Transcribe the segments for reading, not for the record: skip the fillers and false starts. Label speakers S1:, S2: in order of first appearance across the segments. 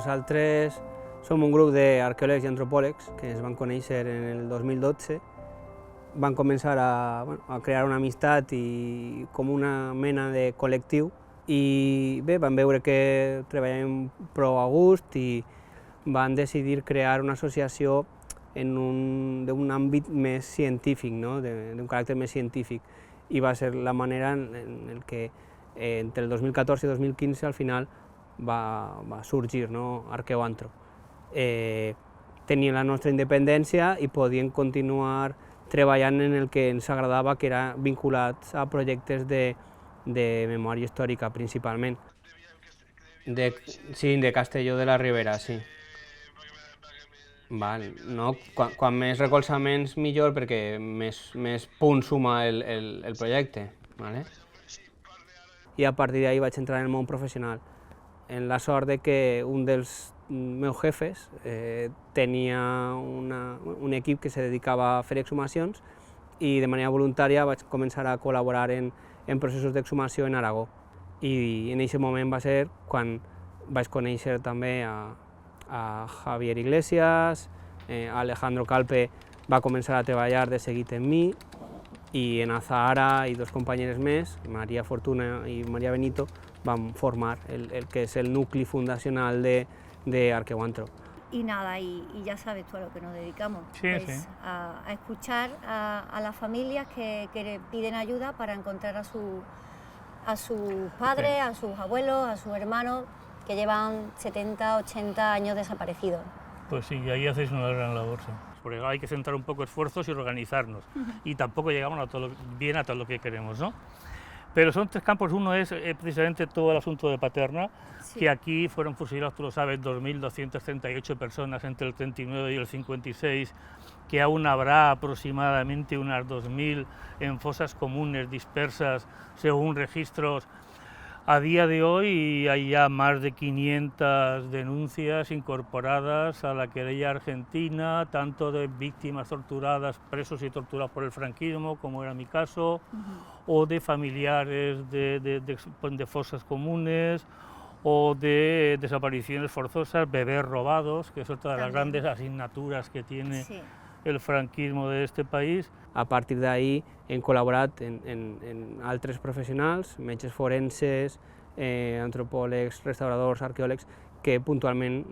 S1: Nosaltres som un grup d'arqueòlegs i antropòlegs que es van conèixer en el 2012. Van començar a crear una amistat i com una mena de col·lectiu i bé, van veure que treballàvem prou a gust i van decidir crear una associació d'un àmbit més científic, no? D'un caràcter més científic, i va ser la manera en què entre el 2014 i 2015 al final va sorgir, no? Arqueoantro. Tenien la nostra independència i podien continuar treballant en el que ens agradava, que era vinculats a projectes de memòria històrica principalment. Sí, de Castelló de la Ribera, sí. Val, no, quan més recolzaments millor, perquè més punts suma el projecte. Vale? I a partir d'ahí vaig entrar en el món professional, en la sort de que un dels meus jefes tenia un equip que se dedicava a fer exhumacions i de manera voluntària vaig començar a col·laborar en processos d'exhumació en Aragó. I en aquest moment va ser quan vaig conèixer també a Javier Iglesias, Alejandro Calpe va començar a treballar de seguit amb mi, i en Azahara i dos companyeres més, María Fortuna i María Benito, van formar el que es el nucli fundacional de Arqueoantro.
S2: Y nada, y ya sabes tú a lo que nos dedicamos,
S3: sí,
S2: pues,
S3: sí.
S2: A escuchar a las familias que piden ayuda para encontrar a sus padres, sí, a sus abuelos, a sus hermanos, que llevan 70, 80 años desaparecidos.
S3: Pues sí, y ahí hacéis una gran labor, sí. Porque hay que centrar un poco esfuerzos y organizarnos, y tampoco llegamos a todo lo que queremos, ¿no? Pero son tres campos. Uno es precisamente todo el asunto de Paterna, sí, que aquí fueron fusilados, tú lo sabes, 2.238 personas entre el 39 y el 56, que aún habrá aproximadamente unas 2.000 en fosas comunes dispersas según registros. A día de hoy hay ya más de 500 denuncias incorporadas a la querella argentina, tanto de víctimas torturadas, presos y torturados por el franquismo, como era mi caso, o de familiares de fosas comunes, o de desapariciones forzosas, bebés robados, que es otra de las grandes asignaturas que tiene, sí, el franquismo de este país.
S1: A partir d'ahí hem col·laborat en altres professionals, metges forenses, antropòlegs, restauradors, arqueòlegs, que puntualment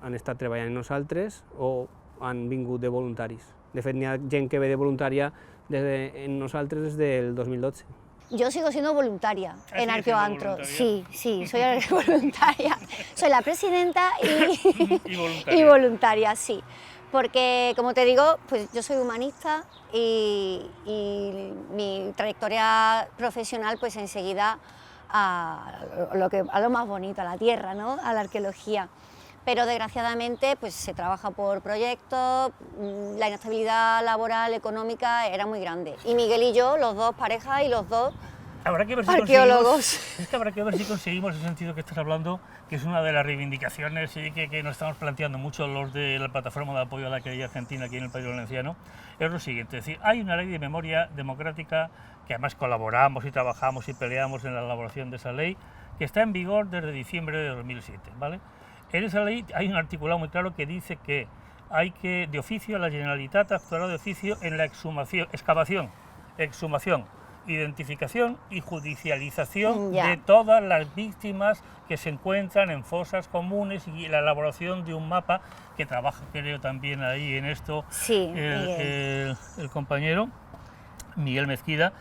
S1: han estat treballant amb nosaltres o han vingut de voluntaris. De fet, n'hi ha gent que ve de voluntària en nosaltres des del 2012.
S2: Yo sigo siendo voluntaria en Arqueoantro, sí, soy voluntaria. Soy la presidenta y voluntaria, sí. Porque, como te digo, pues yo soy humanista y mi trayectoria profesional pues enseguida a lo más bonito, a la tierra, ¿no? A la arqueología. Pero desgraciadamente pues se trabaja por proyectos, la inestabilidad laboral, económica era muy grande. Y Miguel y yo, los dos parejas y los dos
S3: habrá que ver si
S2: arqueólogos.
S3: Es que habrá que ver si conseguimos ese sentido que estás hablando, que es una de las reivindicaciones que nos estamos planteando mucho los de la plataforma de apoyo a la querella argentina aquí en el País Valenciano. Es lo siguiente, es decir, hay una ley de memoria democrática que además colaboramos y trabajamos y peleamos en la elaboración de esa ley, que está en vigor desde diciembre de 2007, ¿vale? En esa ley hay un articulado muy claro que dice que hay que, de oficio, la Generalitat actuará de oficio en la excavación, identificación y judicialización de todas las víctimas que se encuentran en fosas comunes y la elaboración de un mapa que trabaja, creo, también ahí en esto, sí, el compañero Miguel Mezquida.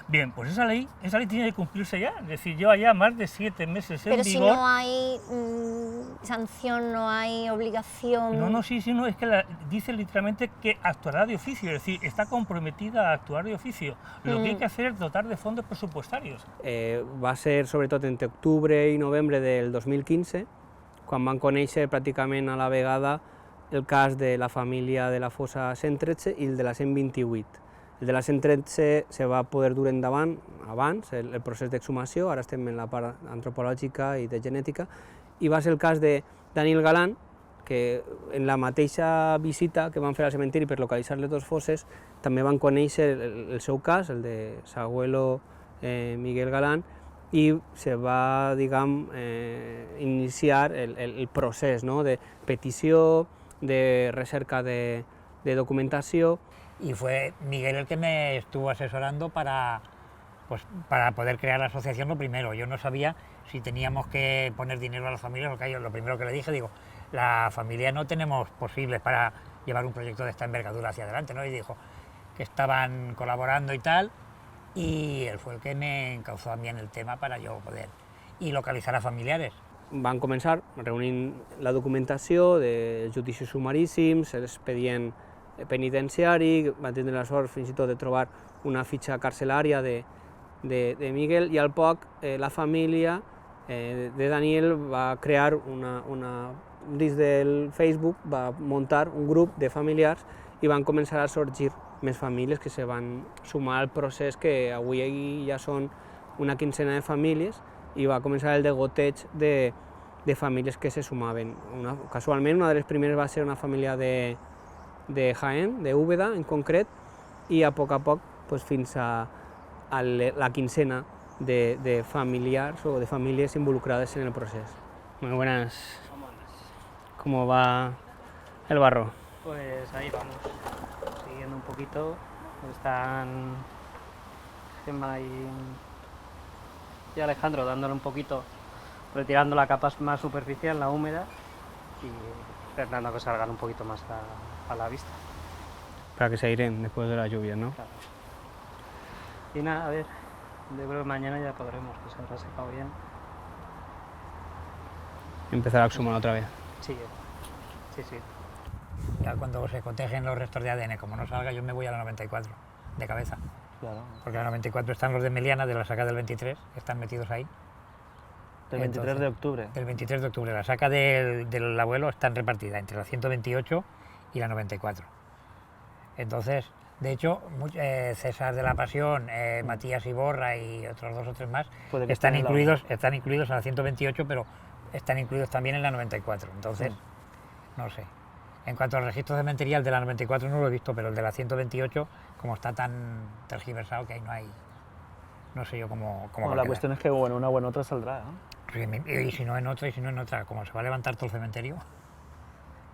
S3: Bien, pues esa ley tiene que cumplirse ya, es decir, lleva ya más de 7 meses en vigor.
S2: Pero si no hay sanción, no hay obligación...
S3: No, sí, no, es que dice literalmente que actuará de oficio, es decir, está comprometida a actuar de oficio. Lo que hay que hacer es dotar de fondos presupuestarios.
S1: Va ser sobretot entre octubre i novembre del 2015, quan van conèixer pràcticament a la vegada el cas de la família de la fossa 113 i el de la 128. El de la 113 se va poder dur endavant abans, el procés d'exhumació, ara estem en la part antropològica i de genètica, i va ser el cas de Daniel Galán, que en la mateixa visita que van fer al cementiri per localitzar les dues fosses també van conèixer el seu cas, el de Saguelo Miguel Galán, i se va, diguem, iniciar el procés, no?, de petició, de recerca de documentació.
S4: Y fue Miguel el que me estuvo asesorando para poder crear la asociación lo primero. Yo no sabía si teníamos que poner dinero a las familias, porque yo lo primero que le dije, digo, la familia no tenemos posibles para llevar un proyecto de esta envergadura hacia adelante, ¿no? Y dijo que estaban colaborando y tal, y él fue el que me encauzó a mí en el tema para yo poder y localizar a familiares.
S1: Van començar reunint la documentació de judicis sumaríssims, l'expedient penitenciari, van tindre la sort fins i tot de trobar una fitxa carcelària de Miguel, i al poc la família de Daniel va crear dins del Facebook, va muntar un grup de familiars i van començar a sorgir més famílies que se van sumar al procés, que avui ja són una quinzena de famílies, i va començar el degoteig de famílies que se sumaven. Casualment, una de les primeres va ser una família de Jaén, de Úbeda en concret, i a poc, pues, fins a la quincena de familiars o de familias involucradas en el proceso. Muy buenas. ¿Cómo va el barro?
S5: Pues ahí vamos, siguiendo un poquito. Están Gemma y Alejandro dándole un poquito, retirando la capa más superficial, la húmeda, y intentando que salgan un poquito más a la vista.
S1: Para que se airen después de las lluvias, ¿no?
S5: Claro. Y nada, a ver, yo creo que mañana ya podremos, que se habrá secado bien.
S1: Empezar a exhumar otra vez.
S5: Sí, sí, sí.
S4: Ya cuando se cotejen los restos de ADN, como no salga, yo me voy a la 94, de cabeza.
S6: Claro.
S4: Porque en la 94 están los de Meliana, de la saca del 23, están metidos ahí.
S6: Del 23 de octubre.
S4: Del 23 de octubre. La saca del abuelo están repartidas entre la 128 y la 94. Entonces, de hecho, César de la Pasión, Matías Iborra y otros 2 o 3 más están incluidos en la 128, pero están incluidos también en la 94. Entonces, no sé. En cuanto al registro cementerial de la 94 no lo he visto, pero el de la 128, como está tan tergiversado que ahí no hay... No sé yo cómo
S6: Bueno, la cuestión es que bueno, una o en otra saldrá, ¿no?
S4: Y si no en otra, como se va a levantar todo el cementerio,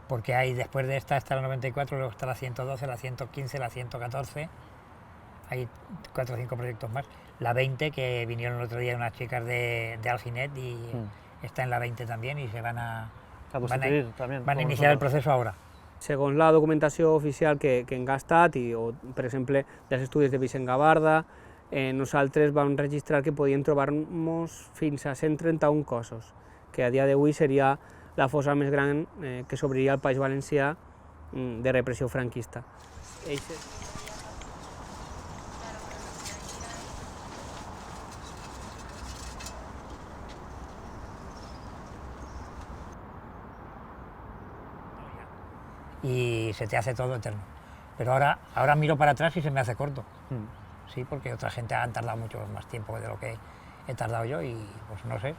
S4: porque hay después de esta está la 94, luego está la 112, la 115, la 114, hay 4 o 5 proyectos más. La 20, que vinieron el otro día unas chicas de Alginet y está en la 20 también y se van a iniciar el proceso ahora.
S1: Segons la documentació oficial que hem gastat, o per exemple dels estudis de Vicent Gavarda, nosaltres vam registrar que podíem trobar-nos fins a 131 cossos, que a dia d'avui seria la fossa més gran que s'obriria al País Valencià de repressió franquista.
S4: Y se te hace todo eterno. Pero ahora miro para atrás y se me hace corto. Sí, porque otra gente han tardado mucho más tiempo de lo que he tardado yo y pues no sé.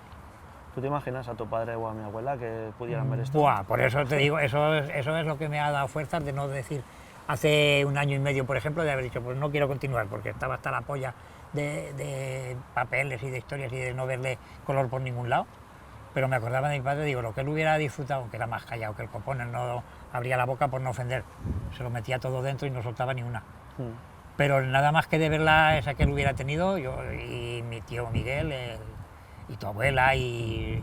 S6: ¿Tú te imaginas a tu padre o a mi abuela que pudieran ver esto?
S4: Buah, por eso te digo, eso es lo que me ha dado fuerzas de no decir, hace 1 año y medio, por ejemplo, de haber dicho, pues no quiero continuar, porque estaba hasta la polla de papeles y de historias y de no verle color por ningún lado. Pero me acordaba de mi padre, digo, lo que él hubiera disfrutado, que era más callado que el copón, él no abría la boca por no ofender, se lo metía todo dentro y no soltaba ni una. Pero nada más que de verla esa que él hubiera tenido, yo y mi tío Miguel, y tu abuela y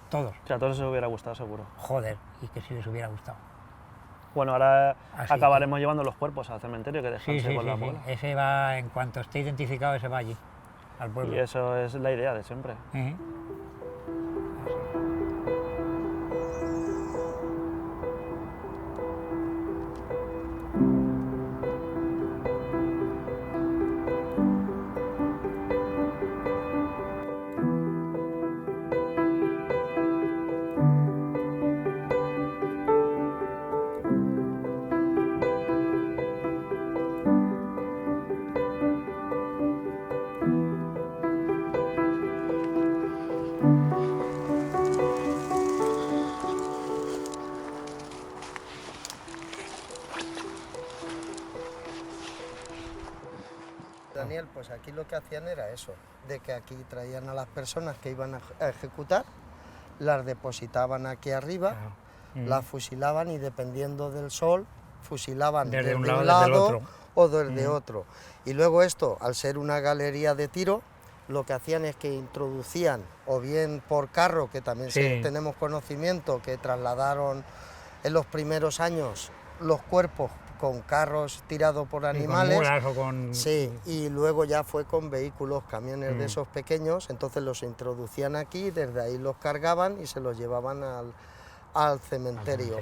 S4: todos.
S6: O sea, a todos les hubiera gustado seguro.
S4: Joder, y que sí les hubiera gustado.
S6: Bueno, ahora
S4: Así
S6: acabaremos llevando los cuerpos al cementerio que dejarse con la abuela.
S4: Ese va, en cuanto esté identificado, ese va allí, al pueblo.
S6: Y eso es la idea de siempre.
S7: Daniel, pues aquí lo que hacían era eso, de que aquí traían a las personas que iban a ejecutar, las depositaban aquí arriba, las fusilaban y dependiendo del sol, fusilaban
S4: Desde
S7: desde
S4: un
S7: un
S4: lado, desde el
S7: lado
S4: otro.
S7: o desde otro. Y luego esto, al ser una galería de tiro, lo que hacían es que introducían, o bien por carro, que también tenemos conocimiento, que trasladaron en los primeros años los cuerpos con carros tirados por animales.
S4: Con mulas o con...
S7: Sí, y luego ya fue con vehículos, camiones de esos pequeños, entonces los introducían aquí, desde ahí los cargaban y se los llevaban al cementerio.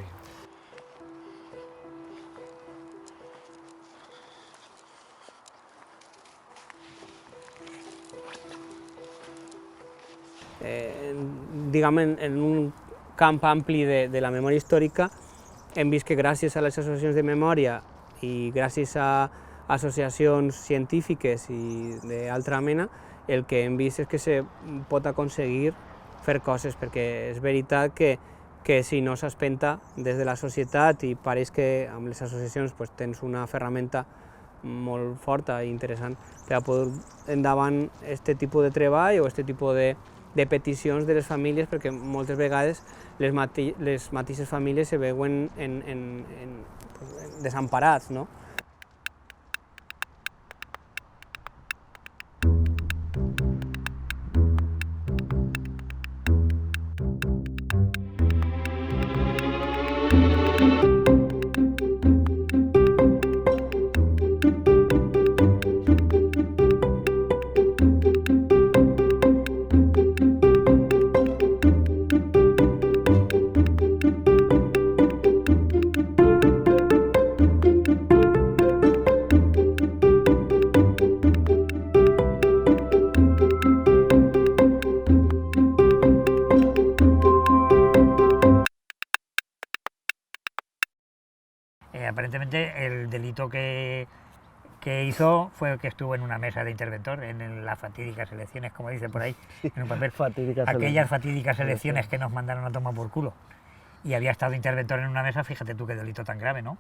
S1: Diguem, en un camp ampli de la memòria històrica hem vist que gràcies a les associacions de memòria i gràcies a associacions científiques i d'altra mena, el que hem vist és que se pot aconseguir fer coses, perquè és veritat que si no s'espenta des de la societat i pareix que amb les associacions pues, tens una ferramenta molt forta i interessant per a poder endavant aquest tipus de treball o aquest tipus de peticions de les famílies, perquè moltes vegades les mateixes famílies se veuen desemparats, no?
S4: Aparentemente el delito que hizo fue que estuvo en una mesa de interventor en las fatídicas elecciones, como dice por ahí, en un papel. Aquellas fatídicas elecciones que nos mandaron a tomar por culo. Y había estado interventor en una mesa, fíjate tú qué delito tan grave, ¿no?